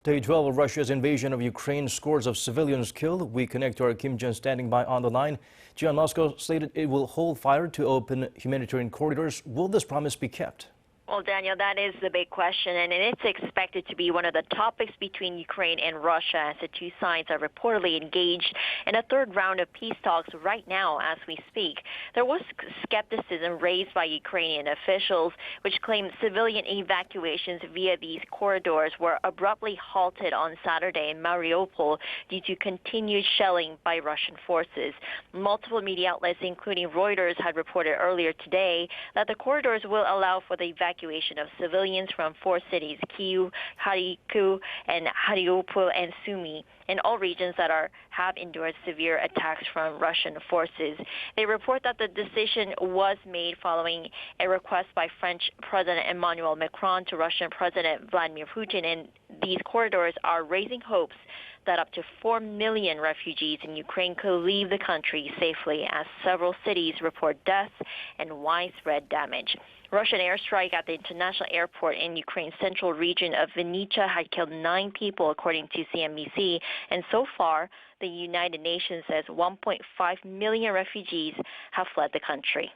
Day 12 of Russia's invasion of Ukraine, scores of civilians killed. We connect to our Kim Ji-yeon standing by on the line. Ji-yeon, Moscow stated it will hold fire to open humanitarian corridors. Will this promise be kept? Well, Daniel, that is the big question, and it's expected to be one of the topics between Ukraine and Russia as the two sides are reportedly engaged in a third round of peace talks right now as we speak. There was skepticism raised by Ukrainian officials, which claimed civilian evacuations via these corridors were abruptly halted on Saturday in Mariupol due to continued shelling by Russian forces. Multiple media outlets, including Reuters, had reported earlier today that the corridors will allow for the evacuation of civilians from four cities, Kyiv, Harkiu, and Mariupol and Sumy, in all regions that have endured severe attacks from Russian forces. They report that the decision was made following a request by French President Emmanuel Macron to Russian President Vladimir Putin, and these corridors are raising hopes that up to 4 million refugees in Ukraine could leave the country safely, as several cities report deaths and widespread damage. Russian airstrike at the international airport in Ukraine's central region of Vinnytsia had killed 9 people, according to CNBC. And so far, the United Nations says 1.5 million refugees have fled the country.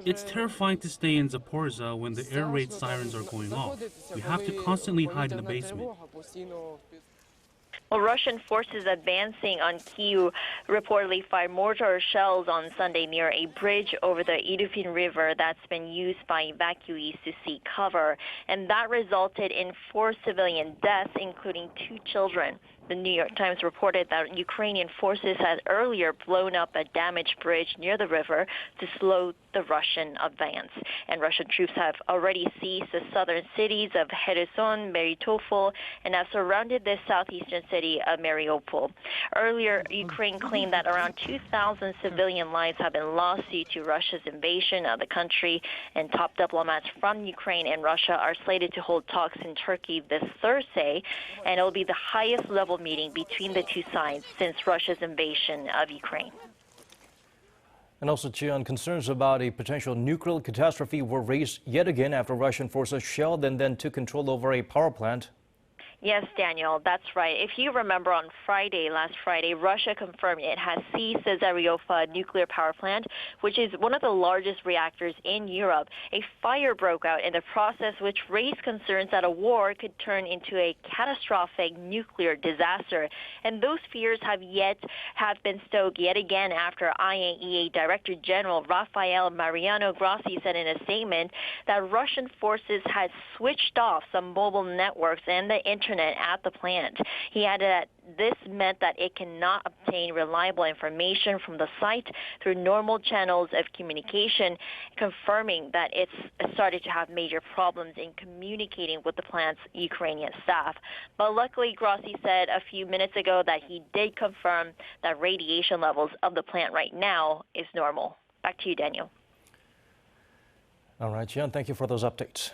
It's terrifying to stay in Zaporizhzhia when the air raid sirens are going off. We have to constantly hide in the basement. Well, Russian forces advancing on Kyiv reportedly fired mortar shells on Sunday near a bridge over the Irpin River that's been used by evacuees to seek cover. And that resulted in 4 civilian deaths, including 2 children. The New York Times reported that Ukrainian forces had earlier blown up a damaged bridge near the river to slow the Russian advance. And Russian troops have already seized the southern cities of Kherson, Mariupol, and have surrounded the southeastern city of Mariupol. Earlier, Ukraine claimed that around 2,000 civilian lives have been lost due to Russia's invasion of the country, and top diplomats from Ukraine and Russia are slated to hold talks in Turkey this Thursday, and it will be the highest level meeting between the two sides since Russia's invasion of Ukraine. And also, Ji-yeon, concerns about a potential nuclear catastrophe were raised yet again after Russian forces shelled and then took control over a power plant. Yes, Daniel, that's right. If you remember last Friday, Russia confirmed it has seized the Zaporizhzhia nuclear power plant, which is one of the largest reactors in Europe. A fire broke out in the process, which raised concerns that a war could turn into a catastrophic nuclear disaster. And those fears have been stoked yet again after IAEA Director General Rafael Mariano Grossi said in a statement that Russian forces had switched off some mobile networks and the internet at the plant. He added that this meant that it cannot obtain reliable information from the site through normal channels of communication, confirming that it's started to have major problems in communicating with the plant's Ukrainian staff. But luckily, Grossi said a few minutes ago that he did confirm that radiation levels of the plant right now is normal. Back to you, Daniel. All right, Ji-yeon, thank you for those updates.